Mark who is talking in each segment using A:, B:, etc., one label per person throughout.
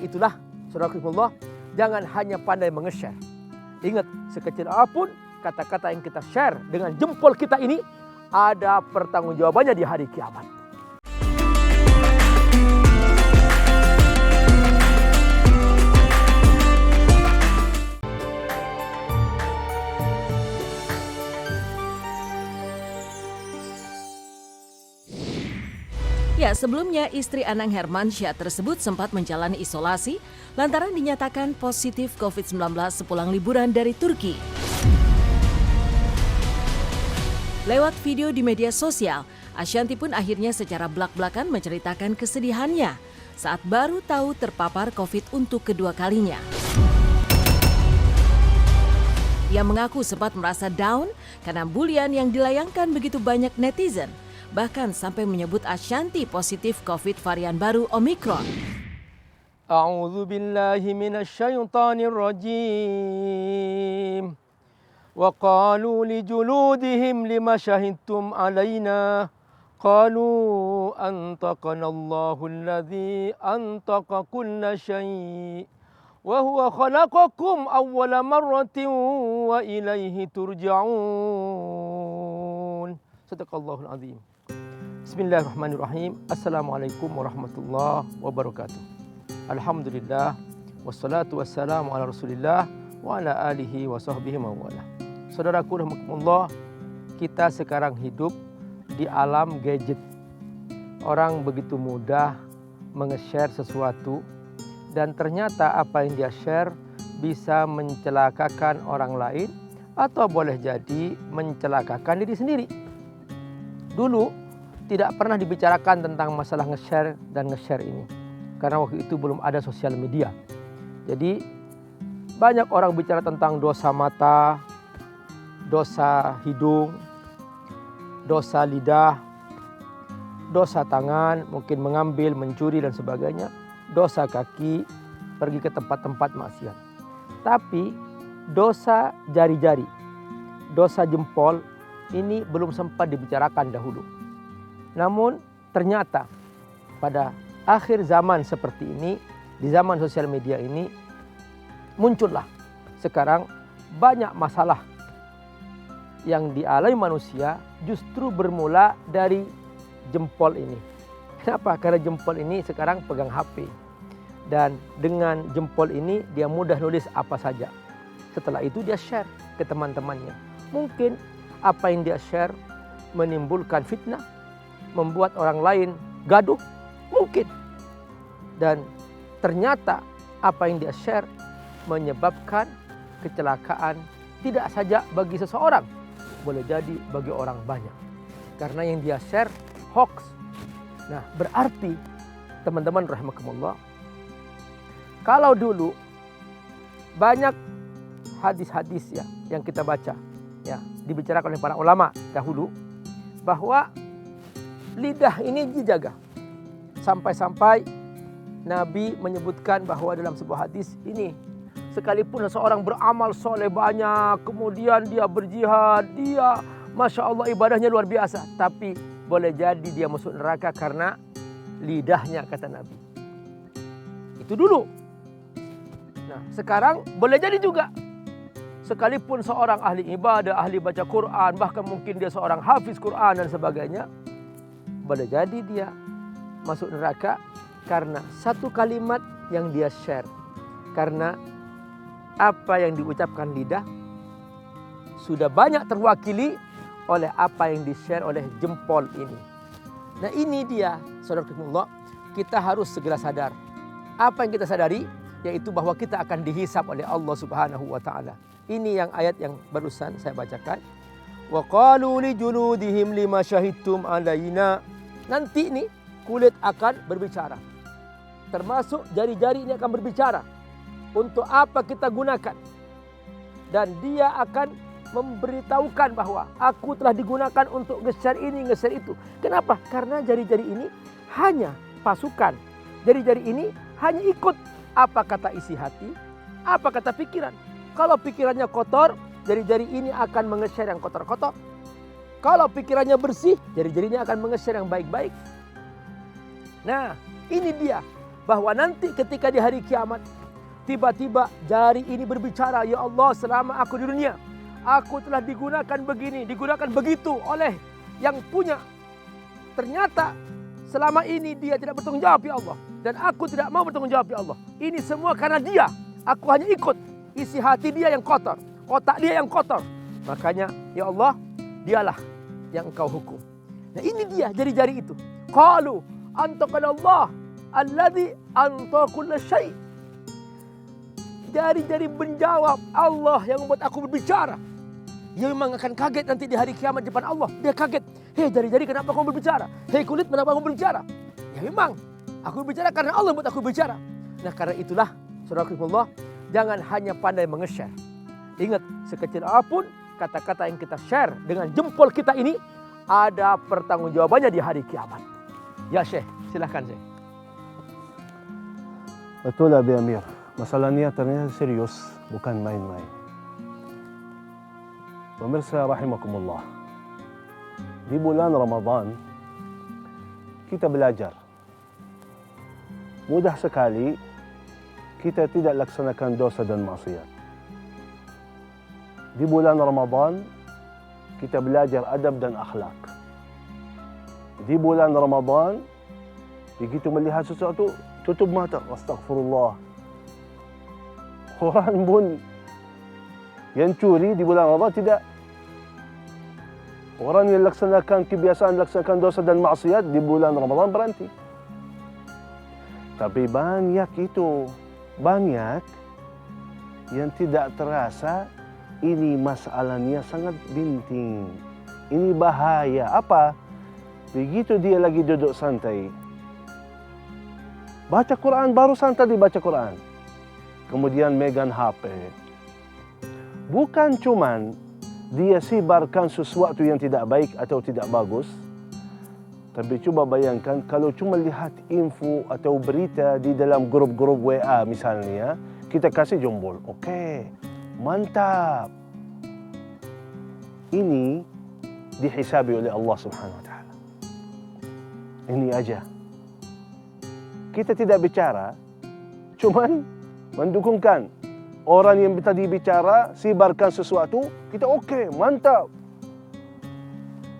A: Itulah saudara-saudara, jangan hanya pandai menge-share. Ingat, sekecil apapun kata-kata yang kita share dengan jempol kita ini, ada pertanggungjawabannya di hari kiamat.
B: Ya, sebelumnya istri Anang Hermansyah tersebut sempat menjalani isolasi lantaran dinyatakan positif COVID-19 sepulang liburan dari Turki. Lewat video di media sosial, Ashanti pun akhirnya secara belak-belakan menceritakan kesedihannya saat baru tahu terpapar COVID untuk kedua kalinya. Ia mengaku sempat merasa down karena bulian yang dilayangkan begitu banyak netizen. Bahkan sampai menyebut Ashanti positif COVID varian baru Omicron.
A: A'udzu billahi minasyaitonir rajim. Wa qalu li juludihim lima syahidtum alaina. Qalu antaqanallahu alladzi antaqa kulla syai'. Wa huwa khalaqakum awwala marratin wa ilaihi turja'un. Sadaqallahul azim. Bismillahirrahmanirrahim. Assalamualaikum warahmatullahi wabarakatuh. Alhamdulillah. Wassalatu wassalamu ala rasulillah wa ala alihi wa sahbihi mawala. Saudaraku rahmatullah, kita sekarang hidup di alam gadget. Orang begitu mudah menge-share sesuatu dan ternyata apa yang dia share bisa mencelakakan orang lain atau boleh jadi mencelakakan diri sendiri. Dulu tidak pernah dibicarakan tentang masalah nge-share dan nge-share ini. Karena waktu itu belum ada sosial media. Jadi banyak orang bicara tentang dosa mata, dosa hidung, dosa lidah, dosa tangan, mungkin mengambil, mencuri dan sebagainya. Dosa kaki, pergi ke tempat-tempat maksiat. Tapi dosa jari-jari, dosa jempol ini belum sempat dibicarakan dahulu. Namun ternyata pada akhir zaman seperti ini, di zaman sosial media ini, muncullah sekarang banyak masalah yang dialami manusia justru bermula dari jempol ini. Kenapa? Karena jempol ini sekarang pegang HP. Dan dengan jempol ini dia mudah nulis apa saja. Setelah itu dia share ke teman-temannya. Mungkin apa yang dia share menimbulkan fitnah, membuat orang lain gaduh, mungkin. Dan ternyata apa yang dia share menyebabkan kecelakaan tidak saja bagi seseorang, boleh jadi bagi orang banyak. Karena yang dia share hoax. Nah, berarti teman-teman rahimakumullah, kalau dulu banyak hadis-hadis ya yang kita baca, ya dibicarakan oleh para ulama dahulu, bahwa lidah ini dijaga. Sampai-sampai Nabi menyebutkan bahwa dalam sebuah hadis ini, sekalipun seseorang beramal soleh banyak, kemudian dia berjihad, dia Masya Allah ibadahnya luar biasa, tapi boleh jadi dia masuk neraka karena lidahnya, kata Nabi. Itu dulu. Nah, sekarang boleh jadi juga. Sekalipun seorang ahli ibadah, ahli baca Quran, bahkan mungkin dia seorang hafiz Quran dan sebagainya, boleh jadi dia masuk neraka karena satu kalimat yang dia share. Karena apa yang diucapkan lidah sudah banyak terwakili oleh apa yang di-share oleh jempol ini. Nah, ini dia, saudara-saudara, kita harus segera sadar. Apa yang kita sadari? Yaitu bahwa kita akan dihisab oleh Allah Subhanahu wa taala. Ini yang ayat yang barusan saya bacakan. Wa qalu li juludihim lima syahidtum alaina. Nanti ini kulit akan berbicara. Termasuk jari-jari ini akan berbicara. Untuk apa kita gunakan? Dan dia akan memberitahukan bahwa aku telah digunakan untuk nge-share ini, nge-share itu. Kenapa? Karena jari-jari ini hanya pasukan. Jari-jari ini hanya ikut apa kata isi hati, apa kata pikiran. Kalau pikirannya kotor, jari-jari ini akan menge-share yang kotor-kotor. Kalau pikirannya bersih, jari-jarinya akan menge-share yang baik-baik. Nah, ini dia bahwa nanti ketika di hari kiamat, tiba-tiba jari ini berbicara, ya Allah, selama aku di dunia, aku telah digunakan begini, digunakan begitu oleh yang punya. Ternyata selama ini dia tidak bertanggung jawab, ya Allah. Dan aku tidak mau bertanggung jawab, ya Allah. Ini semua karena dia. Aku hanya ikut. Isi hati dia yang kotor, otak dia yang kotor. Makanya, ya Allah, dialah yang engkau hukum. Nah, ini dia jari-jari itu. Qalu antaqana Allah alladzi antaqa kulla syai'. Jari-jari menjawab, Allah yang membuat aku berbicara. Dia memang akan kaget nanti di hari kiamat depan Allah. Dia kaget. Hei jari-jari, kenapa kamu berbicara? Hei kulit, kenapa kamu berbicara? Ya memang, aku berbicara karena Allah membuat aku berbicara. Nah, karena itulah, saudara-saudara, jangan hanya pandai nge-share. Ingat, sekecil apapun kata-kata yang kita share dengan jempol kita ini, ada pertanggungjawabannya di hari kiamat. Ya Syekh, silahkan Syekh.
C: Betul Abi Amir. Masalahnya ternyata serius, bukan main-main. Pemirsa rahimakumullah. Di bulan Ramadan, kita belajar. Mudah sekali kita tidak laksanakan dosa dan maksiat. Di bulan Ramadan, kita belajar adab dan akhlak. Di bulan Ramadan, begitu melihat sesuatu, tutup mata. Astagfirullah. Orang pun yang curi di bulan Ramadan tidak. Orang yang laksanakan kebiasaan, laksanakan dosa dan maksiat di bulan Ramadan berhenti. Tapi banyak yang tidak terasa. Ini masalahnya sangat penting. Ini bahaya. Apa? Begitu dia lagi duduk santai, baca Quran, baru santai dibaca Quran. Kemudian megang HP. Bukan cuman dia sebarkan sesuatu yang tidak baik atau tidak bagus. Tapi coba bayangkan kalau cuma lihat info atau berita di dalam grup-grup WA misalnya, kita kasih jempol. Okey, mantap. Ini dihisabi oleh Allah Subhanahu Wa Taala. Ini aja. Kita tidak bicara, cuman mendukungkan. Orang yang tadi bicara, sebarkan sesuatu, kita okey, mantap.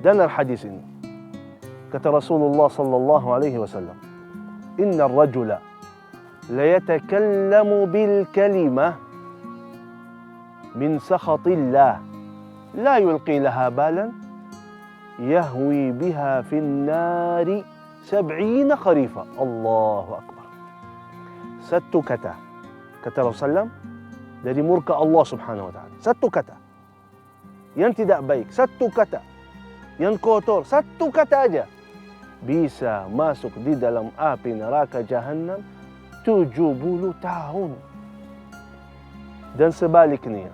C: Dan hadis ini, kata Rasulullah sallallahu alaihi wasallam, "Inna ar-rajula la yatakallamu bil kalimah min sakhatillah la yulqi laha balan yahwi biha fi an-nari 70 kharifa." Allahu akbar. Satu kata Rasulullah dari murka Allah Subhanahu wa taala. Satu kata yang tidak baik, satu kata yang kotor, satu kata aja bisa masuk di dalam api neraka Jahannam 70 tahun. Dan sebaliknya,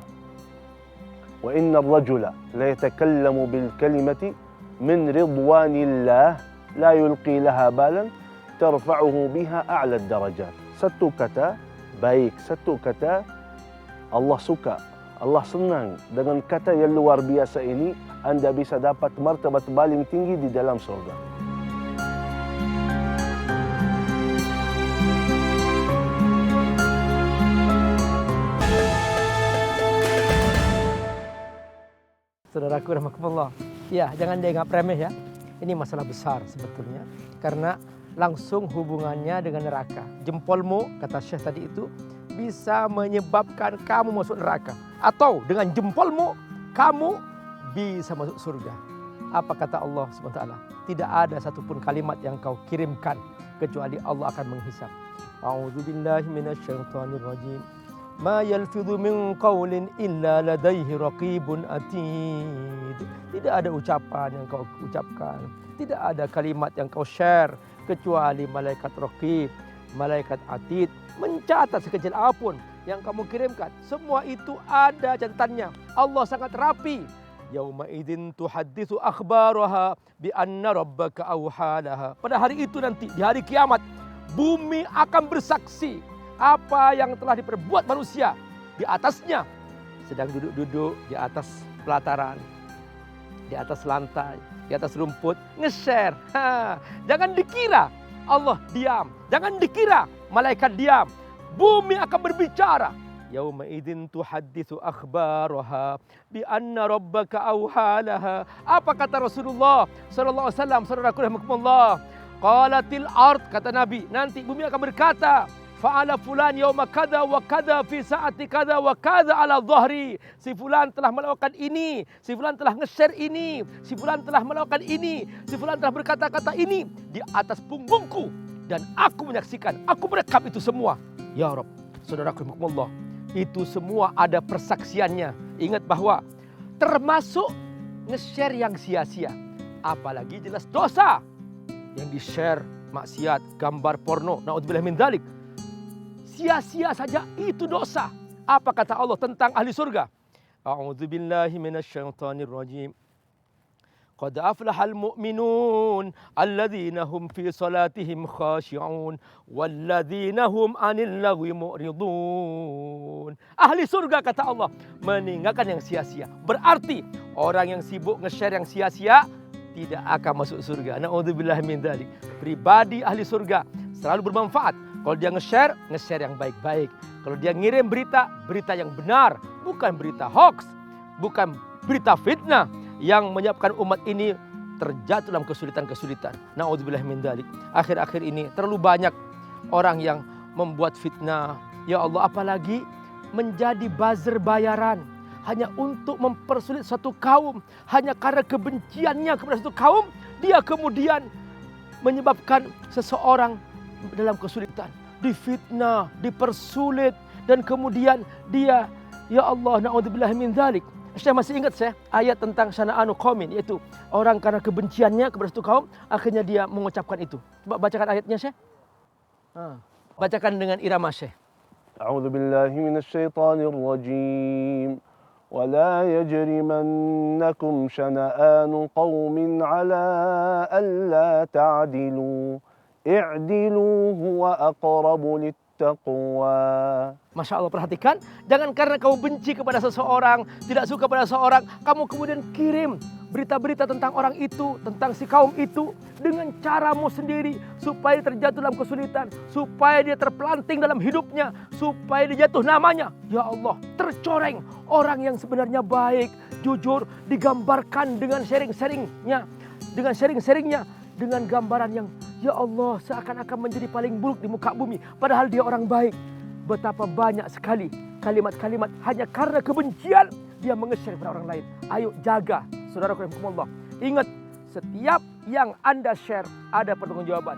C: wa inna ar-rajula la yatakallamu bil kalimati min ridwanillah la yulqi laha balan tarfa'uhu biha a'la ad-darajat. Satu kata baik, satu kata Allah suka, Allah senang dengan kata yang luar biasa ini, anda bisa dapat martabat paling tinggi di dalam surga.
A: Saudaraku rahmatullah. Ya, jangan dianggap remeh ya. Ini masalah besar sebetulnya. Karena langsung hubungannya dengan neraka. Jempolmu, kata Syekh tadi itu, bisa menyebabkan kamu masuk neraka. Atau dengan jempolmu, kamu bisa masuk surga. Apa kata Allah SWT? Tidak ada satupun kalimat yang kau kirimkan kecuali Allah akan menghisab. A'udzubillahi minasyaitonirrajim. Ma yalfidhu min qawlin illa ladaihi raqibun atid. Tidak ada ucapan yang kau ucapkan, tidak ada kalimat yang kau share kecuali malaikat raqib, malaikat atid mencatat sekecil apapun yang kamu kirimkan. Semua itu ada catatannya. Allah sangat rapi. Yauma idzin tuhadditsu akhbaraha bi anna rabbaka awhalaha. Pada hari itu nanti, di hari kiamat, bumi akan bersaksi apa yang telah diperbuat manusia di atasnya. Sedang duduk-duduk di atas pelataran, di atas lantai, di atas rumput, nge-share. Jangan dikira Allah diam. Jangan dikira malaikat diam. Bumi akan berbicara. Yauma idzin tuhadditsu akhbaraha bi anna rabbaka awhalaha. Apa kata Rasulullah sallallahu alaihi wasallam? Saudaraku rahimakumullah. Qalatil ard, kata Nabi, nanti bumi akan berkata, fa'ala fulan yauma kada wa kada fi saati kada wa kada ala dhahri. Si fulan telah melakukan ini, si fulan telah nge-share ini, si fulan telah melakukan ini, si fulan telah berkata-kata ini di atas punggungku dan aku menyaksikan, aku merekam itu semua. Ya Rabb, saudaraku rahimakumullah, itu semua ada persaksiannya. Ingat bahwa termasuk nge-share yang sia-sia, apalagi jelas dosa yang di-share, maksiat, gambar porno, naudzubillah min dzalik. Sia-sia saja itu dosa. Apa kata Allah tentang ahli surga? A'udzubillahi minasyaitonir rajim. Qad aflahal mu'minun alladzina hum fi salatihim khashi'un walladzina hum 'anil lagwi mu'ridun. Ahli surga kata Allah meninggalkan yang sia-sia. Berarti orang yang sibuk nge-share yang sia-sia tidak akan masuk surga. Na'udzubillah min dzalik. Pribadi ahli surga selalu bermanfaat. Kalau dia nge-share yang baik-baik. Kalau dia ngirim berita yang benar, bukan berita hoax, bukan berita fitnah yang menyebabkan umat ini terjatuh dalam kesulitan-kesulitan. Na'udzubillah min dzalik. Akhir-akhir ini terlalu banyak orang yang membuat fitnah. Ya Allah, apalagi menjadi buzzer bayaran hanya untuk mempersulit suatu kaum, hanya karena kebenciannya kepada suatu kaum, dia kemudian menyebabkan seseorang dalam kesulitan, difitnah, dipersulit, dan kemudian dia, ya Allah, na'udzubillah min dzalik. Saya masih ingat ayat tentang syana'anu qaumin, yaitu orang karena kebenciannya kepada suatu kaum akhirnya dia mengucapkan itu. Coba bacakan ayatnya, Syekh. Bacakan dengan irama, Syekh.
C: A'udzu billahi minasyaitonir rajim. ولا يجرمنكم شنآن قوم على ألا تعدلوا اعدلوا هو أقرب للتقوى.
A: Masya Allah, perhatikan. Jangan karena kamu benci kepada seseorang, tidak suka pada seseorang, kamu kemudian kirim berita-berita tentang orang itu, tentang si kaum itu dengan caramu sendiri supaya terjatuh dalam kesulitan, supaya dia terpelanting dalam hidupnya, supaya dia jatuh namanya. Ya Allah, tercoreng orang yang sebenarnya baik, jujur, digambarkan dengan sharing-sharingnya, dengan gambaran yang ya Allah seakan-akan menjadi paling buruk di muka bumi, padahal dia orang baik. Betapa banyak sekali kalimat-kalimat hanya karena kebencian dia menge-share kepada orang lain. Ayo jaga, saudaraku rahimakumullah. Ingat, setiap yang Anda share ada pertanggungjawaban.